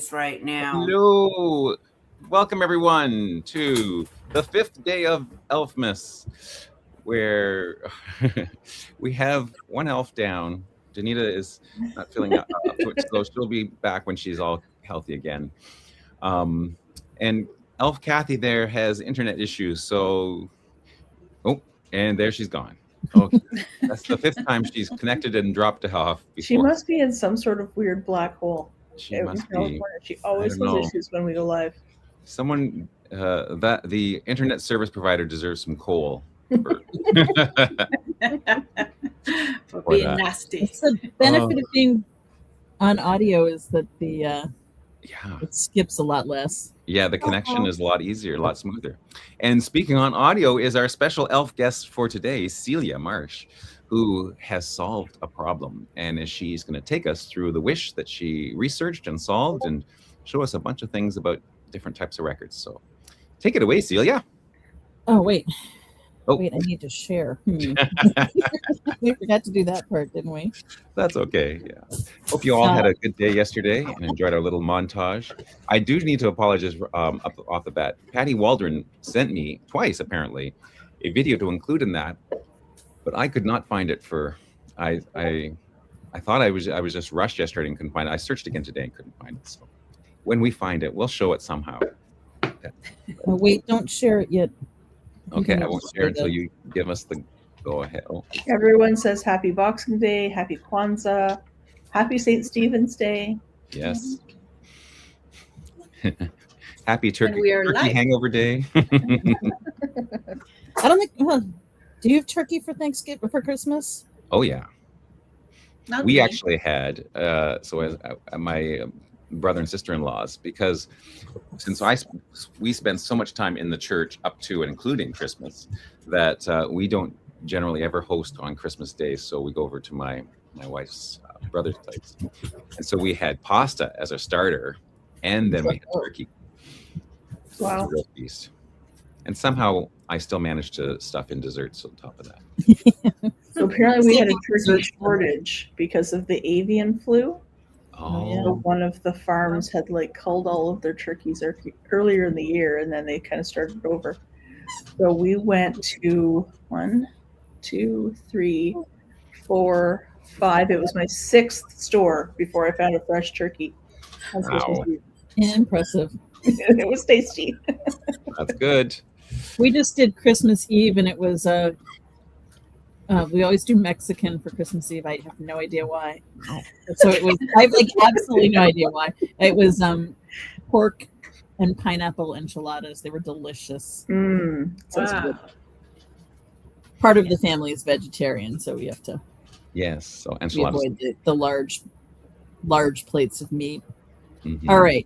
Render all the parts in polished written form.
voice right now. Hello. Welcome, everyone, to the 5th day of Elfmas, where we have one elf down. Janita is not feeling up to it, so she'll be back when she's all healthy again. And Elf Kathy there has internet issues, so... Oh, and there she's gone. Okay, that's the 5th time she's connected and dropped off before. She must be in some sort of weird black hole. She must be. She always has issues when we go live. Someone that the internet service provider deserves some coal for being nasty. It's the benefit of being on audio is that the it skips a lot less. Yeah, the connection is a lot easier, a lot smoother. And speaking on audio is our special elf guest for today, Celia Marsh, who has solved a problem, and she's going to take us through the wish that she researched and solved and show us a bunch of things about different types of records. So take it away, Celia. Oh, wait. Oh. Wait, I need to share. We forgot to do that part, didn't we? That's okay. Yeah. Hope you all had a good day yesterday and enjoyed our little montage. I do need to apologize off the bat. Patty Waldron sent me twice, apparently, a video to include in that, but I could not find it for. I thought I was just rushed yesterday and couldn't find it. I searched again today and couldn't find it. So when we find it, we'll show it somehow. Oh, wait, don't share it yet. Okay, I won't share until you give us the go ahead. Oh. Everyone says Happy Boxing Day, Happy Kwanzaa, Happy St. Stephen's Day. Yes. Happy Turkey Hangover Day. I don't think. Well, do you have turkey for Thanksgiving for Christmas? Oh yeah. We actually had so as my brother and sister-in-laws, because since we spend so much time in the church up to and including Christmas that we don't generally ever host on Christmas Day, so we go over to my wife's brother's place, and so we had pasta as a starter, and then we had turkey. Wow. It was a real feast. And somehow I still managed to stuff in desserts on top of that. So apparently we had a turkey shortage because of the avian flu. Oh. So one of the farms had culled all of their turkeys earlier in the year, and then they kind of started over. So we went to 1, 2, 3, 4, 5. It was my 6th store before I found a fresh turkey. Wow. Impressive. It was tasty. That's good. We just did Christmas Eve, and it was we always do Mexican for Christmas Eve. I have no idea why. So it was, I have absolutely no idea why. It was pork and pineapple enchiladas. They were delicious. Wow. Good. Part of the family is vegetarian, so we have to. Yes, so enchiladas. We avoid the large plates of meat. Mm-hmm. All right.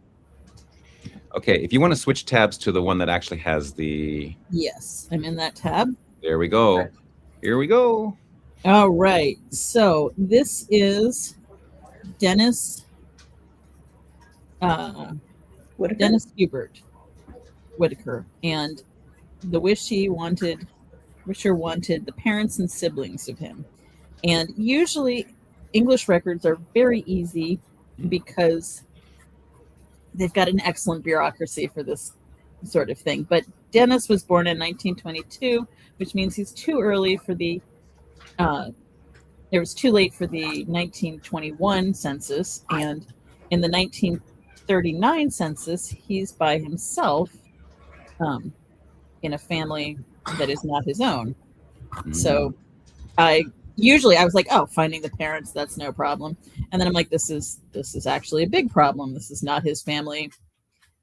Okay, if you want to switch tabs to the one that actually has the... Yes, I'm in that tab. There we go. Here we go. All right. So this is Dennis Hubert Whitaker, and the wisher wanted the parents and siblings of him. And usually English records are very easy because they've got an excellent bureaucracy for this sort of thing. But Dennis was born in 1922, which means he's too early for the it was too late for the 1921 census, and in the 1939 census he's by himself in a family that is not his own. So I was like, oh, finding the parents, that's no problem. And then I'm like, this is actually a big problem. This is not his family,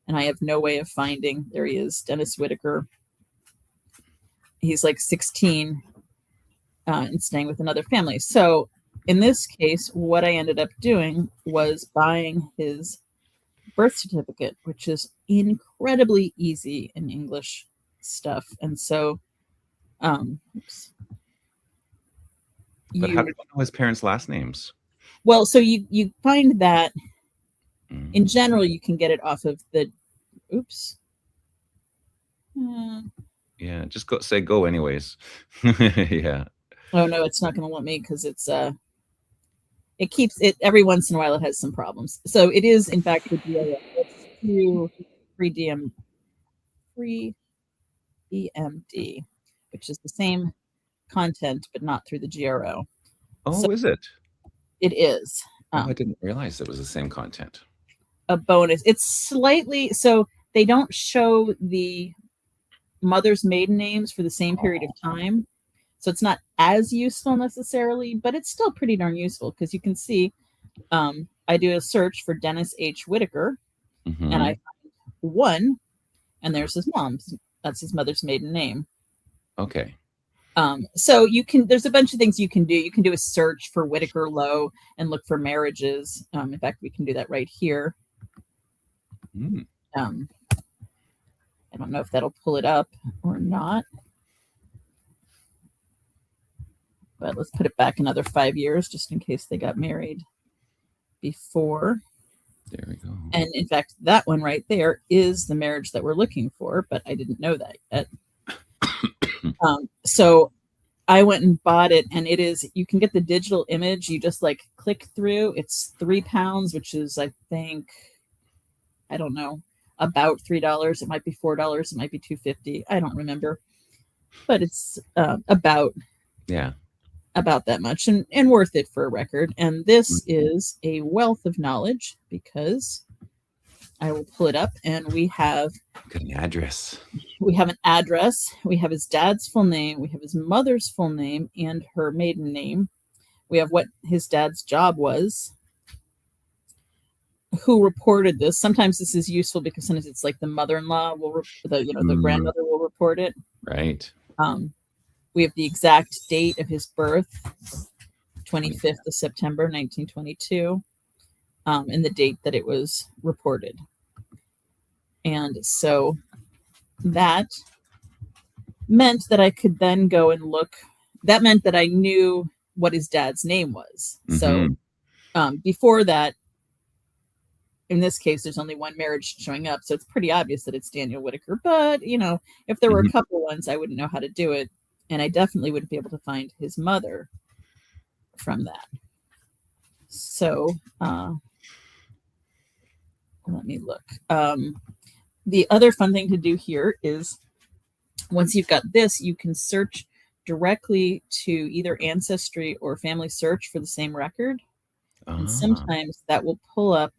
and I have no way of finding. There he is, Dennis Whitaker. He's 16 and staying with another family. So in this case, what I ended up doing was buying his birth certificate, which is incredibly easy in English stuff. And so, oops. But how did you know his parents' last names? Well, so you find that in general, you can get it off of the, oops. Yeah, just say go anyways. Yeah. Oh no, it's not going to let me because it's it keeps it every once in a while. It has some problems. So it is, in fact, the DOA. It's through free EMD, which is the same content, but not through the GRO. Oh, So is it? it is. I didn't realize it was the same content. A bonus. It's slightly so they don't show the mother's maiden names for the same period of time. So it's not as useful necessarily, but it's still pretty darn useful because you can see I do a search for Dennis H. Whitaker and I find one, and there's his mom's. That's his mother's maiden name. Okay. So there's a bunch of things you can do. You can do a search for Whitaker Lowe and look for marriages. In fact, we can do that right here. I don't know if that'll pull it up or not. But let's put it back another 5 years just in case they got married before. There we go. And in fact, that one right there is the marriage that we're looking for, but I didn't know that yet. So I went and bought it, and it is, you can get the digital image. You just like click through. It's £3, which is, I think, I don't know, about $3. It might be $4. It might be $2.50. I don't remember, but it's about that much and worth it for a record. And this is a wealth of knowledge because I will pull it up and we have an address. We have an address. We have his dad's full name. We have his mother's full name and her maiden name. We have what his dad's job was, who reported this. Sometimes this is useful because sometimes it's like the mother-in-law the grandmother will report it. Right. We have the exact date of his birth, 25th of September, 1922, and the date that it was reported. And so that meant that I could then go and look. That meant that I knew what his dad's name was. So before that, in this case, there's only one marriage showing up. So it's pretty obvious that it's Daniel Whitaker. But, if there were a couple ones, I wouldn't know how to do it. And I definitely wouldn't be able to find his mother from that. So let me look. The other fun thing to do here is once you've got this, you can search directly to either Ancestry or Family Search for the same record. And sometimes that will pull up.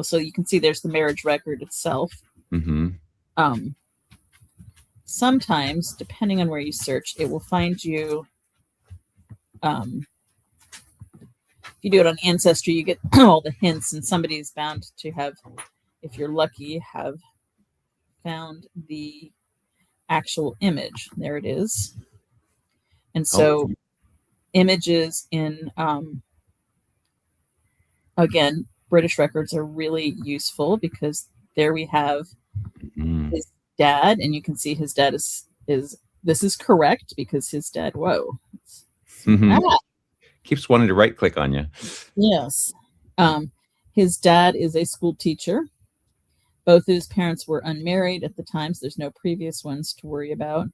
So you can see there's the marriage record itself. Sometimes, depending on where you search, it will find you. If you do it on Ancestry, you get all the hints, and somebody's bound to have, if you're lucky, have found the actual image. There it is. And so images in, again, British records are really useful because there we have his dad, and you can see his dad is this is correct because his dad, keeps wanting to right click on you. Yes. His dad is a school teacher. Both of his parents were unmarried at the time, so there's no previous ones to worry about.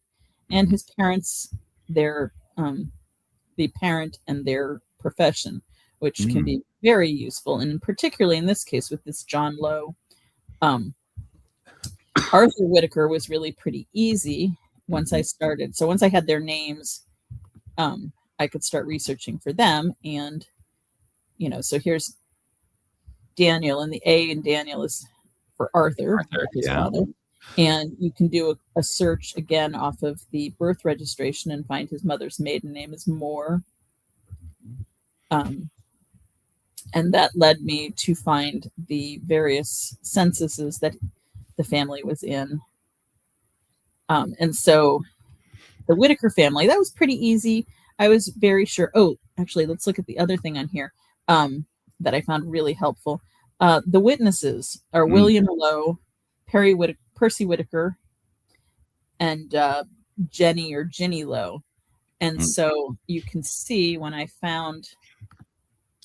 And his parents, the parent and their profession, which can be very useful. And particularly in this case with this John Lowe, Arthur Whitaker was really pretty easy once I started. So once I had their names, I could start researching for them. And, so here's Daniel, and the A in Daniel is for Arthur, his father. And you can do a search again off of the birth registration and find his mother's maiden name is Moore. And that led me to find the various censuses that the family was in. And so the Whitaker family, that was pretty easy. I was very sure. Oh, actually, let's look at the other thing on here that I found really helpful. The witnesses are William Lowe, Percy Whitaker, and Ginny Lowe. And so you can see when I found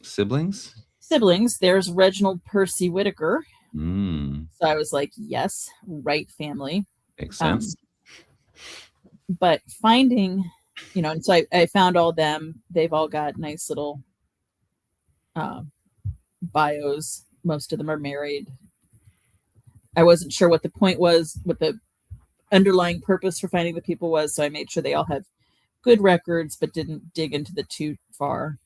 siblings, there's Reginald Percy Whitaker. So I was like, yes, right family. Makes sense. But finding and so I found all them. They've all got nice little bios. Most of them are married. I wasn't sure what the point was, what the underlying purpose for finding the people was, so I made sure they all had good records, but didn't dig into the too far.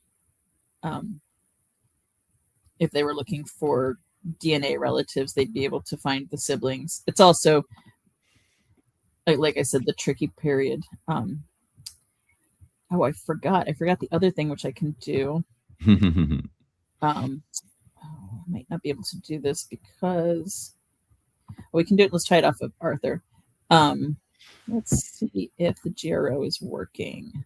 If they were looking for DNA relatives, they'd be able to find the siblings. It's also, like I said, the tricky period. I forgot the other thing which I can do. I might not be able to do this because we can do it. Let's try it off of Arthur. Let's see if the GRO is working.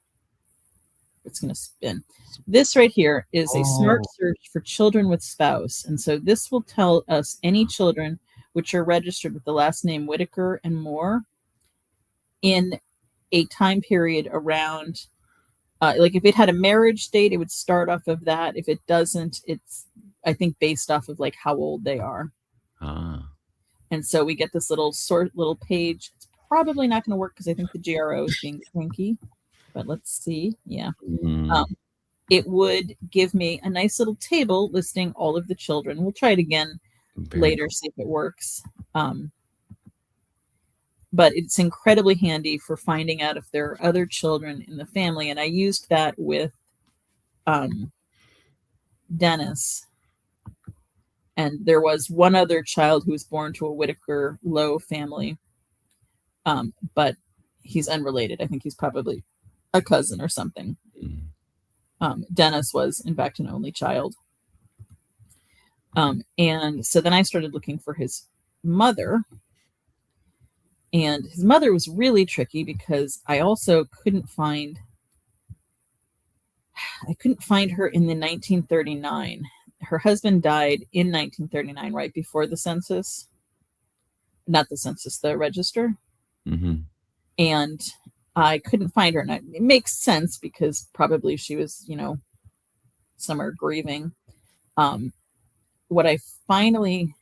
It's going to spin. This right here is a smart search for children with spouse. And so this will tell us any children which are registered with the last name Whitaker and Moore in a time period around, like if it had a marriage date, it would start off of that. If it doesn't, it's, I think, based off of like how old they are. And so we get this little page. It's probably not going to work because I think the GRO is being cranky. But let's see. Yeah. It would give me a nice little table listing all of the children. We'll try it again later, see if it works. But it's incredibly handy for finding out if there are other children in the family. And I used that with Dennis. And there was one other child who was born to a Whitaker Lowe family. But he's unrelated. I think he's probably a cousin or something. Dennis was, in fact, an only child. And so then I started looking for his mother. And his mother was really tricky because I also couldn't find her in the 1939. Her husband died in 1939, right before the census. Not the census, the register. And I couldn't find her. And it makes sense because probably she was, somewhere grieving. What I finally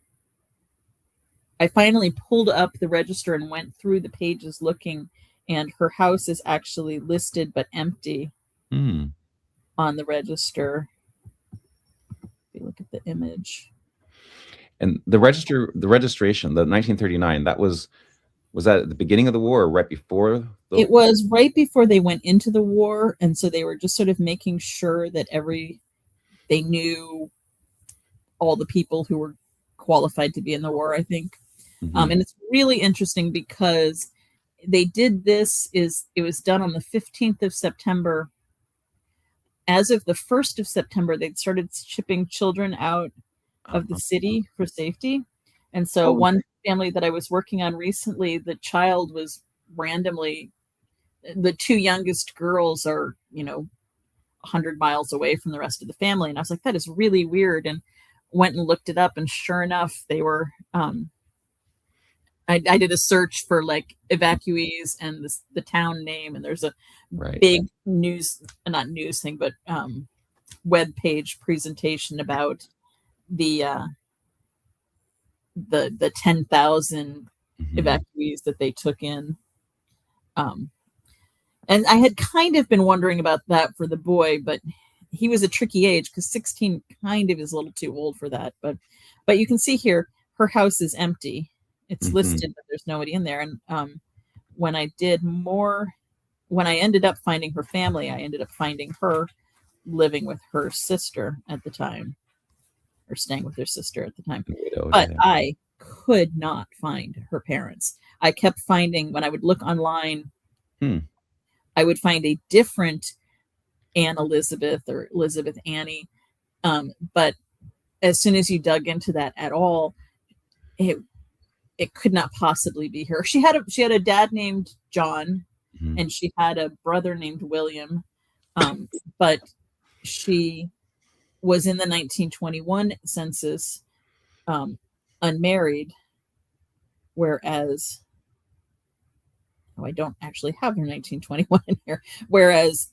pulled up the register and went through the pages looking, and her house is actually listed but empty on the register. If you look at the image. And the registration, the 1939, was that at the beginning of the war or right before? It was right before they went into the war. And so they were just sort of making sure that they knew all the people who were qualified to be in the war, I think. And it's really interesting because they did this, it was done on the 15th of September. As of the 1st of September, they'd started shipping children out of the city for safety. And so one family that I was working on recently, the child was randomly, the two youngest girls are, 100 miles away from the rest of the family. And I was like, that is really weird. And went and looked it up. And sure enough, they were, I did a search for like evacuees and the town name. And there's a big not news thing, but web page presentation about the 10,000 evacuees that they took in. And I had kind of been wondering about that for the boy, but he was a tricky age because 16 kind of is a little too old for that. But you can see here, her house is empty. It's listed, but there's nobody in there. And when I ended up finding her family, I ended up finding her living with her sister at the time, or staying with her sister at the time. But I could not find her parents. I kept finding, when I would look online, I would find a different Anne Elizabeth or Elizabeth Annie. But as soon as you dug into that at all, it could not possibly be her. She had a dad named John, and she had a brother named William. But she was in the 1921 census, unmarried, whereas I don't actually have her 1921 in here. Whereas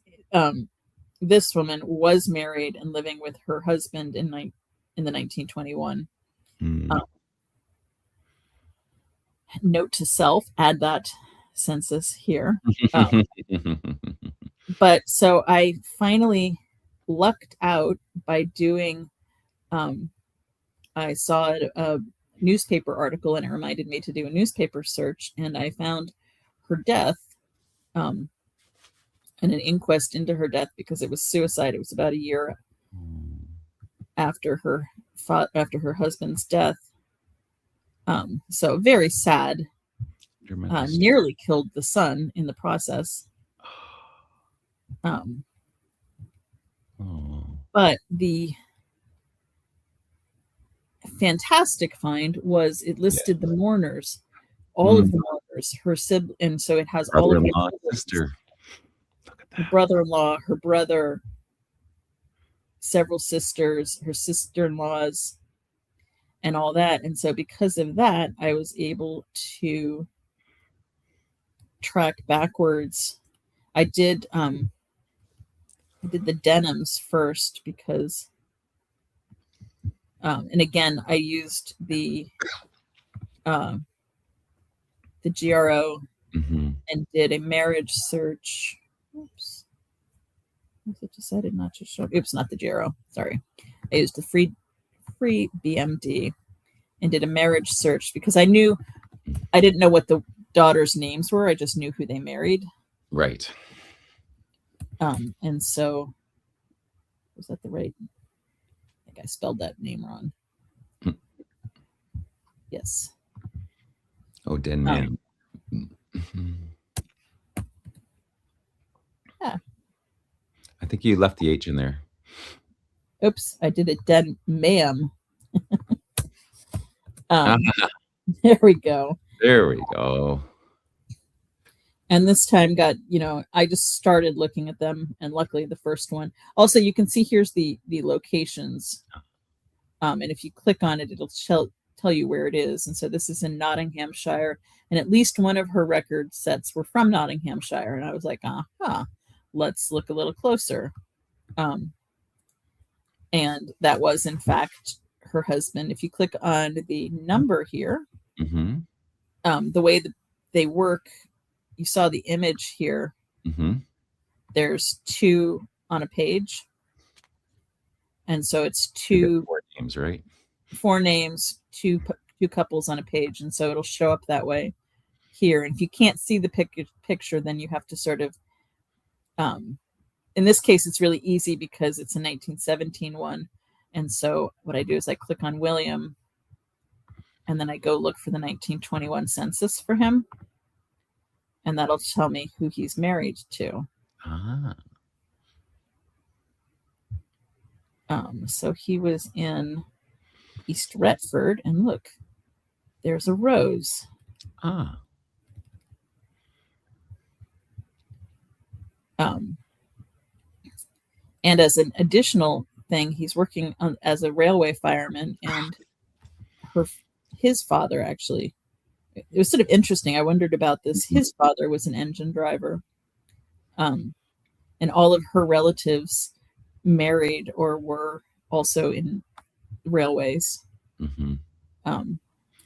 this woman was married and living with her husband in the 1921. Note to self: add that census here. But so I finally lucked out by doing, I saw a newspaper article and it reminded me to do a newspaper search, and I found her death and an inquest into her death because it was suicide. It was about a year after her husband's death. So very sad. Nearly killed the son in the process. But the fantastic find was it listed the mourners, all of the mourners, her sibling, and so it has all of her sister, her brother-in-law, her brother, several sisters, her sister-in-laws, and all that. And so because of that, I was able to track backwards. I did the Denhams first because and again I used the GRO and did a marriage search. Oops. It decided not to show. Oops, not the GRO. Sorry. I used the free BMD and did a marriage search because I didn't know what the daughters' names were. I just knew who they married. Right. And so was that the right? I think I spelled that name wrong. Yes. Oh, Denman. Yeah. I think you left the H in there. Oops, I did it Denman. There we go. There we go. And this time I just started looking at them, and luckily the first one. Also, you can see here's the locations. And if you click on it, it'll tell you where it is. And so this is in Nottinghamshire, and at least one of her record sets were from Nottinghamshire. And I was like, let's look a little closer. And that was, in fact, her husband. If you click on the number here, the way that they work, you saw the image here. There's 2 on a page. And so it's 2 4 names, right? 4 names, two couples on a page. And so it'll show up that way here. And if you can't see the picture, then you have to sort of, in this case, it's really easy because it's a 1917 one. And so what I do is I click on William, and then I go look for the 1921 census for him. And that'll tell me who he's married to. So he was in East Retford, and look, there's a rose. And as an additional thing, he's working as a railway fireman, and his father actually. It was sort of interesting. I wondered about this. His father was an engine driver. And all of her relatives married or were also in railways. I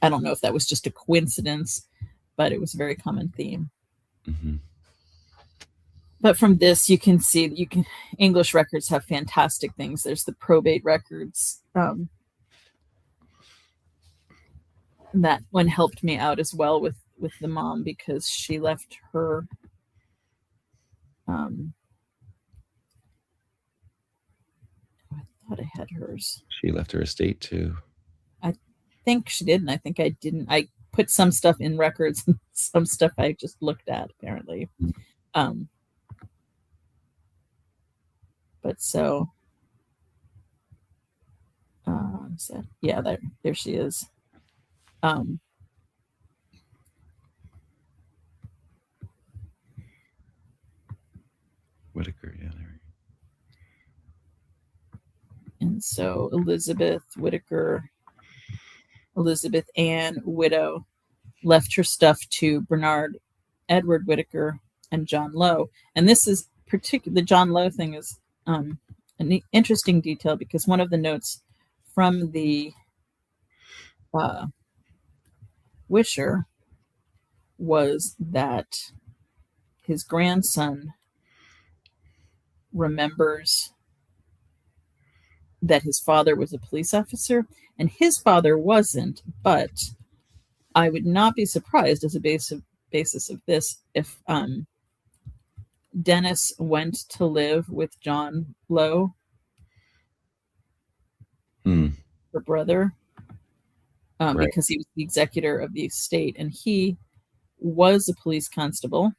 don't know if that was just a coincidence, but it was a very common theme. But from this, you can see English records have fantastic things. There's the probate records. That one helped me out as well with the mom because she left her I thought I had hers. She left her estate too. I think she did, and I think I didn't. I put some stuff in records and some stuff I just looked at apparently. But so yeah, there she is. Whitaker, yeah, there. And so Elizabeth Whitaker, Elizabeth Ann, widow, left her stuff to Bernard Edward Whitaker and John Lowe. And this is the John Lowe thing is an interesting detail because one of the notes from the Wisher was that his grandson remembers that his father was a police officer and his father wasn't, but I would not be surprised as a basis of this if Dennis went to live with John Lowe, her brother, Right. because he was the executor of the estate, and he was a police constable.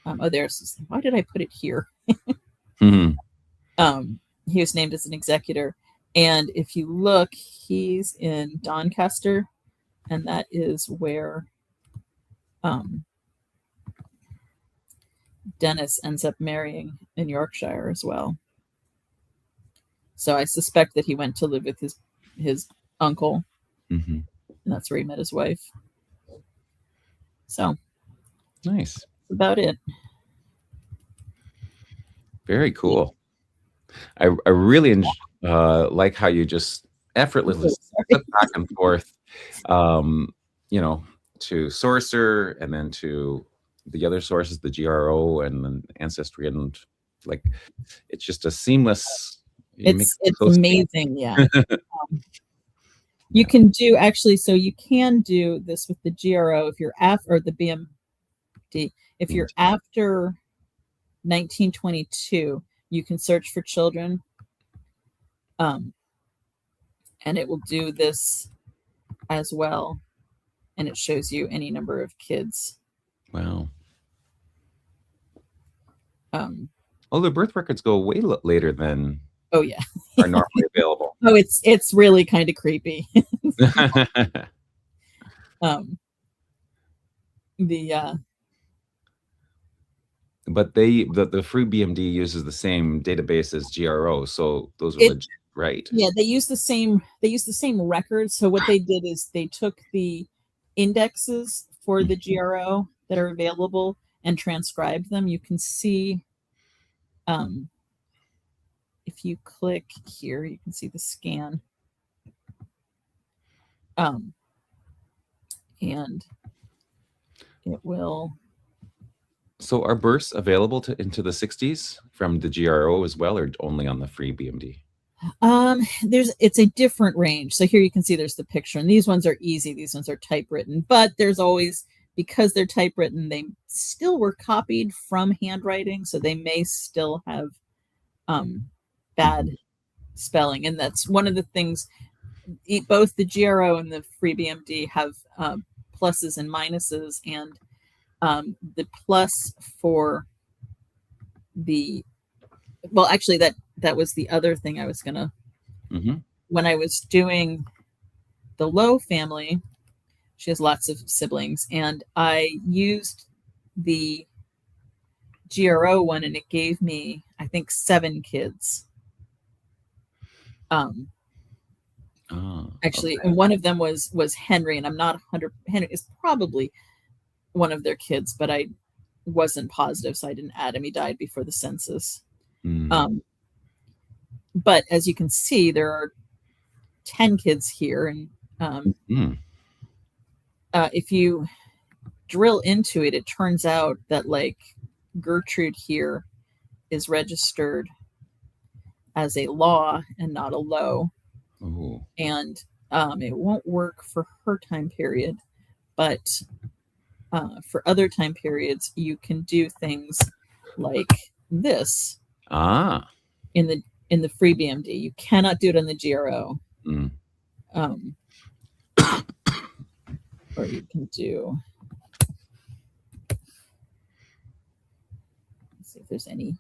Why did I put it here? He was named as an executor, and if you look, he's in Doncaster, and that is where Dennis ends up marrying in Yorkshire as well. So I suspect that he went to live with his uncle, and that's where he met his wife. So nice. That's about it. Very cool. I really like how you just effortlessly flip back and forth, to Sorcerer and then to the other sources, the GRO and then Ancestry, and like it's just a seamless. It's amazing, yeah. You can do so you can do this with the GRO if you're after, or the BMD. If you're after 1922, you can search for children, and it will do this as well, and it shows you any number of kids. Wow. The birth records go way later than are normally available. Oh, it's really kind of creepy. But the free BMD uses the same database as GRO, so those are legit, right? Yeah, they use the same records. So what they did is they took the indexes for the GRO that are available and transcribed them. You can see, if you click here, you can see the scan. And it will. So are births available into the 60s from the GRO as well, or only on the free BMD? It's a different range. So here you can see there's the picture, and these ones are easy. These ones are typewritten, but there's always, because they're typewritten, they still were copied from handwriting, so they may still have bad spelling. And that's one of the things. Both the GRO and the free BMD have pluses and minuses, and the plus for actually that was the other thing I was gonna. When I was doing the Lowe family, she has lots of siblings, and I used the GRO one, and it gave me, I think, 7 kids. Actually, and one of them was Henry, and I'm not 100. Henry is probably one of their kids, but I wasn't positive, so I didn't add him. He died before the census. But as you can see, there are 10 kids here, and if you drill into it, it turns out that like Gertrude here is registered as a Law and not a Lowe. And it won't work for her time period, but for other time periods, you can do things like this in the free BMD. You cannot do it on the GRO. Or you can do. Let's see if there's any.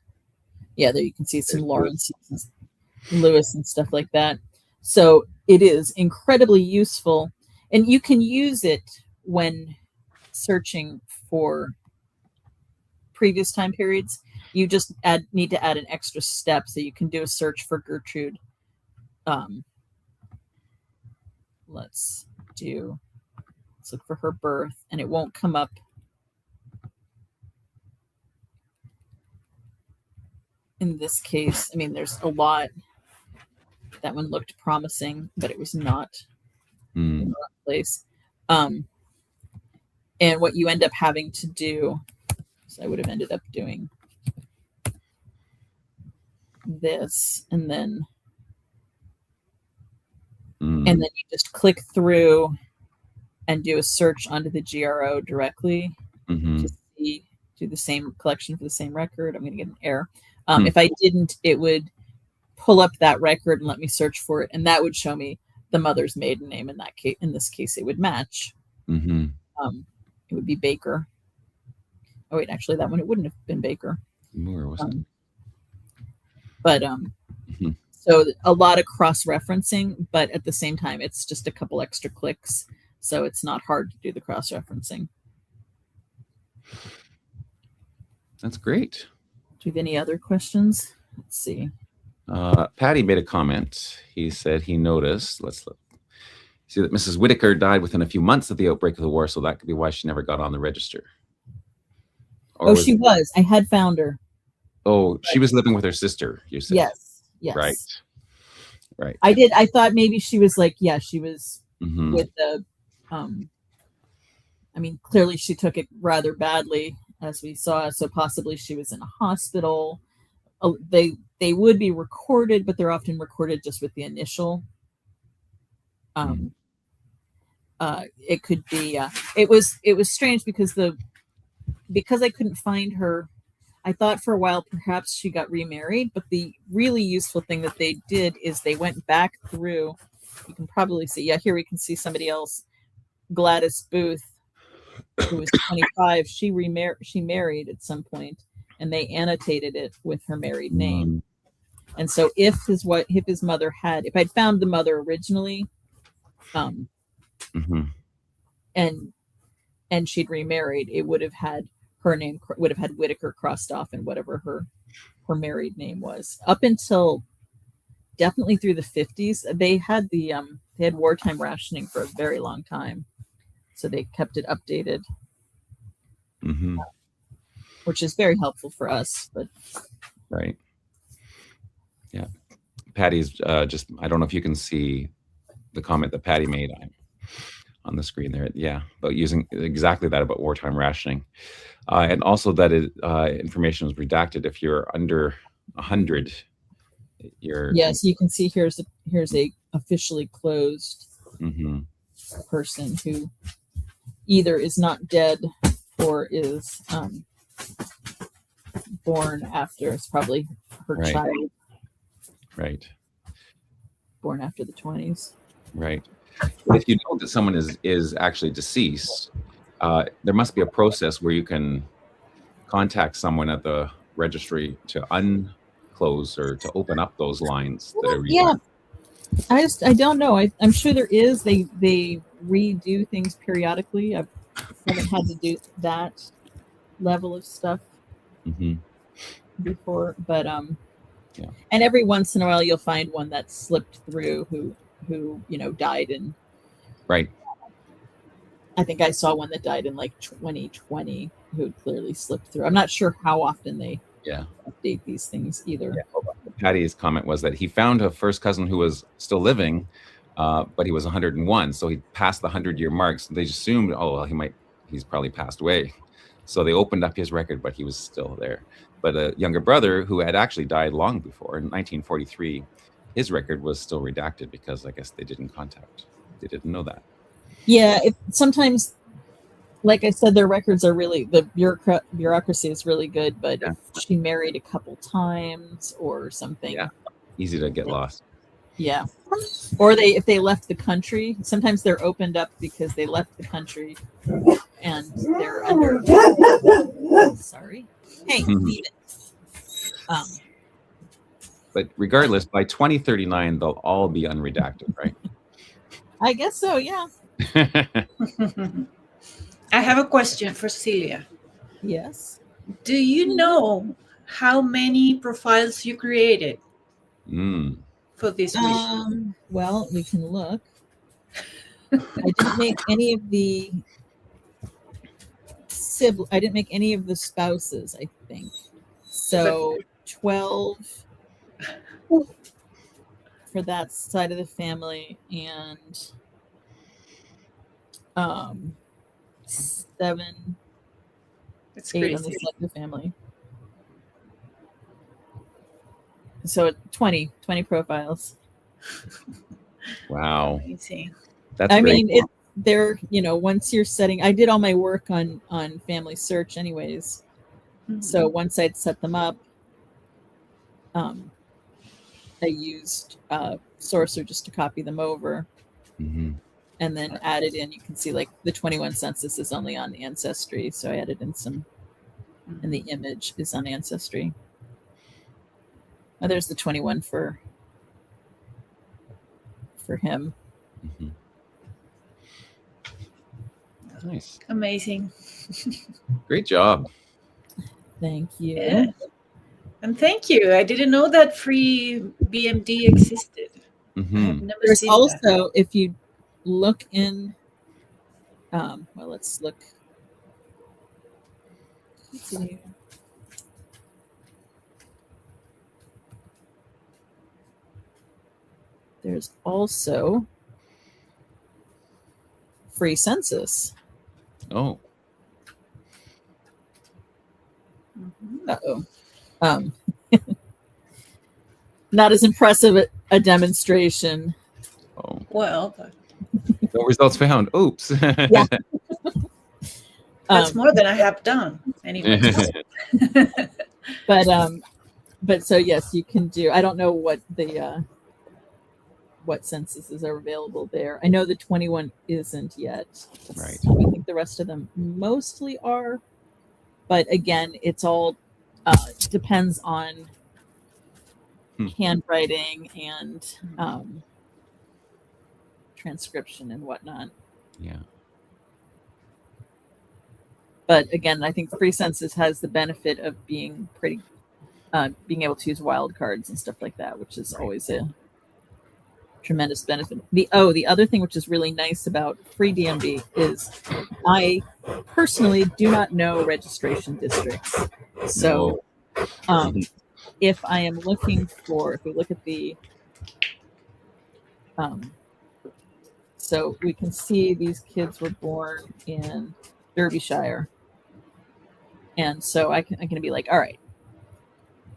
Yeah, there you can see some Lawrence, Lewis, and stuff like that. So it is incredibly useful, and you can use it when searching for previous time periods. You just need to add an extra step, so you can do a search for Gertrude. Let's look for her birth, and it won't come up. In this case, I mean, there's a lot. That one looked promising, but it was not in the right place. And what you end up having to do, so I would have ended up doing this, and then you just click through and do a search onto the GRO directly to see, do the same collection for the same record. I'm going to get an error. If I didn't, it would pull up that record and let me search for it, and that would show me the mother's maiden name. In that case, in this case, it would match. It would be Baker. Oh wait, actually, that one it wouldn't have been Baker. Where was it? But so a lot of cross-referencing, but at the same time, it's just a couple extra clicks, so it's not hard to do the cross-referencing. That's great. Do you have any other questions? Let's see. Patty made a comment. He said he noticed, let's look, see that Mrs. Whitaker died within a few months of the outbreak of the war, so that could be why she never got on the register. Or she was. I had found her. Oh, she was living with her sister, you said. Yes. Yes. Right. I did. I thought maybe she was like, yeah, she was with the, I mean, clearly she took it rather badly, as we saw. So possibly she was in a hospital. They would be recorded, but they're often recorded just with the initial. It could be. It was strange because I couldn't find her. I thought for a while perhaps she got remarried, but the really useful thing that they did is they went back through. You can probably see. Yeah, here we can see somebody else, Gladys Booth, who was 25. She married at some point, and they annotated it with her married name. And so if his mother had, if I'd found the mother originally, and she'd remarried, it would have had her name, would have had Whitaker crossed off and whatever her married name was. Up until definitely through the 50s, they had they had wartime rationing for a very long time, so they kept it updated, which is very helpful for us. But right, yeah. Patty's just, I don't know if you can see the comment that Patty made on the screen there. Yeah, but using exactly that about wartime rationing. And also that information was redacted if you're under 100. Yes, you can see here's a officially closed person who either is not dead or is born after. It's probably her child. Right. Born after the 20s. Right. But if you know that someone is actually deceased, there must be a process where you can contact someone at the registry to unclose or to open up those lines that are yeah. I don't know. I'm sure there is. They redo things periodically. I haven't had to do that level of stuff before, but yeah. And every once in a while you'll find one that slipped through who died in. Right. I think I saw one that died in like 2020 who clearly slipped through. I'm not sure how often they update these things either. Yeah. Patty's comment was that he found a first cousin who was still living, but he was 101, so he passed the 100-year mark. So they assumed, oh, well, he's probably passed away. So they opened up his record, but he was still there. But a younger brother who had actually died long before, in 1943, his record was still redacted because I guess they didn't know that. Yeah, sometimes, like I said, their records are really, the bureaucracy is really good, but if she married a couple times or something. Yeah, easy to get lost. Yeah. Or if they left the country, sometimes they're opened up because they left the country and they're under. Sorry. Hey, leave it. But regardless, by 2039, they'll all be unredacted, right? I guess so, yeah. I have a question for Celia. Yes. Do you know how many profiles you created for this mission? Well, we can look. I didn't make any of the I didn't make any of the spouses, I think. So 12 for that side of the family, and 7 7, It's 8 on the crazy. side of the family. So 20 profiles. Wow. Amazing. That's I great. mean, they're, once you're setting, I did all my work on family search anyways. So once I'd set them up, I used Sorcerer just to copy them over, and then added in. You can see like the 21 census is only on Ancestry, so I added in some, and the image is on Ancestry. Oh, there's the 21 for him. Nice. Amazing. Great job. Thank you. Yeah. And thank you. I didn't know that free BMD existed. I have never There's seen also, that. if you look in, well, let's look. Let's see. There's also free census. Oh. Uh-oh. Not as impressive a demonstration. Oh. Well, No results found. Oops. Yeah. That's more than I have done. Anyways. But so yes, you can do. I don't know what the what censuses are available there. I know the 21 isn't yet. Right. I think the rest of them mostly are. But again, it's all depends on handwriting and transcription and whatnot. Yeah. But again, I think free census has the benefit of being pretty, being able to use wildcards and stuff like that, which is always a tremendous benefit. The other thing which is really nice about free DMD is I personally do not know registration districts. So if I am looking for, if we look at the, so we can see these kids were born in Derbyshire. And so I'm going to be like, all right,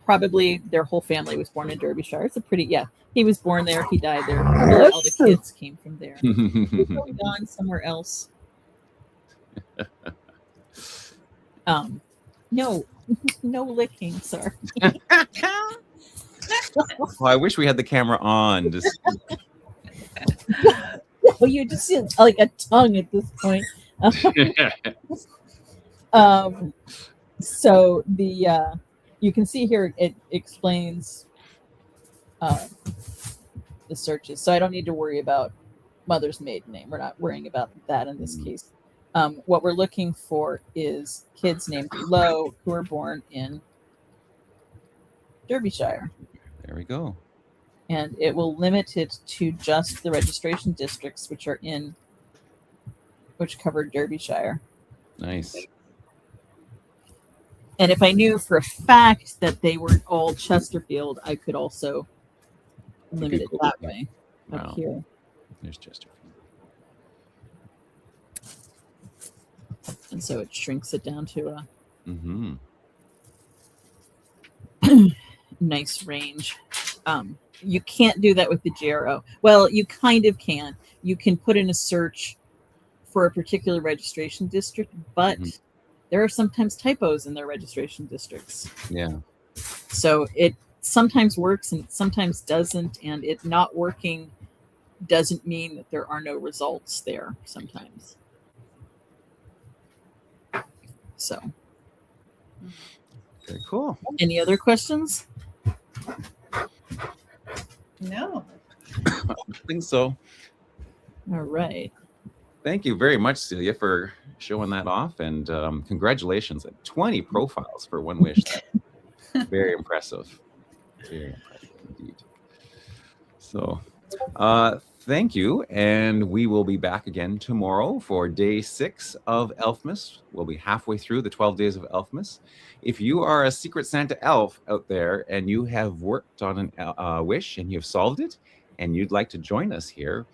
probably their whole family was born in Derbyshire. It's a pretty, he was born there. He died there. Probably all the kids came from there. He's going on somewhere else. No licking, sorry. Well, I wish we had the camera on. Just... Well, you just see like a tongue at this point. So the you can see here it explains the searches. So I don't need to worry about mother's maiden name. We're not worrying about that in this case. What we're looking for is kids named Lowe who were born in Derbyshire. There we go. And it will limit it to just the registration districts which cover Derbyshire. Nice. And if I knew for a fact that they were all Chesterfield, I could also limit it that way. Wow. Up here. There's Chesterfield. And so it shrinks it down to a nice range. You can't do that with the GRO. Well, you kind of can. You can put in a search for a particular registration district, but there are sometimes typos in their registration districts. Yeah. So it sometimes works and sometimes doesn't, and it not working doesn't mean that there are no results there sometimes. So. Very cool. Any other questions? No. I think so. All right. Thank you very much, Celia, for showing that off, and congratulations. 20 profiles for One Wish. Very impressive. Very impressive indeed. So thank you, and we will be back again tomorrow for day 6 of Elfmas. We'll be halfway through the 12 days of Elfmas. If you are a Secret Santa elf out there and you have worked on a wish and you've solved it and you'd like to join us here,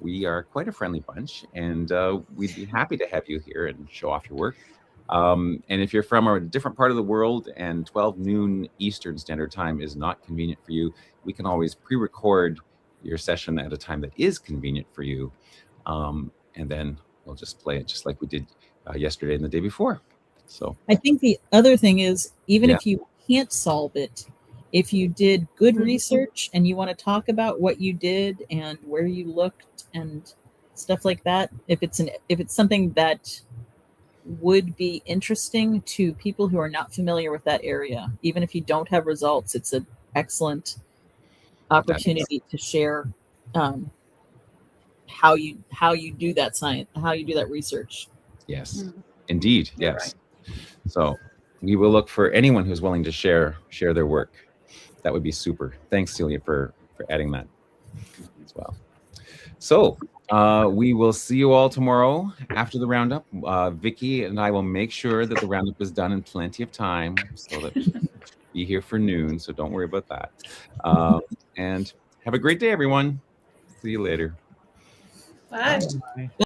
we are quite a friendly bunch, and we'd be happy to have you here and show off your work. And if you're from a different part of the world and 12 noon Eastern Standard Time is not convenient for you, we can always pre-record your session at a time that is convenient for you. And then we'll just play it just like we did yesterday and the day before. So I think the other thing is, even if you can't solve it, if you did good research and you want to talk about what you did and where you looked and stuff like that, if it's something that would be interesting to people who are not familiar with that area, even if you don't have results, it's an excellent opportunity to share how you do that science, how you do that research. Yes, indeed. Yes. Right. So we will look for anyone who's willing to share their work. That would be super. Thanks, Celia, for adding that as well. So we will see you all tomorrow after the roundup. Vicky and I will make sure that the roundup is done in plenty of time so that we'll be here for noon. So don't worry about that. And have a great day, everyone. See you later. Bye. Bye.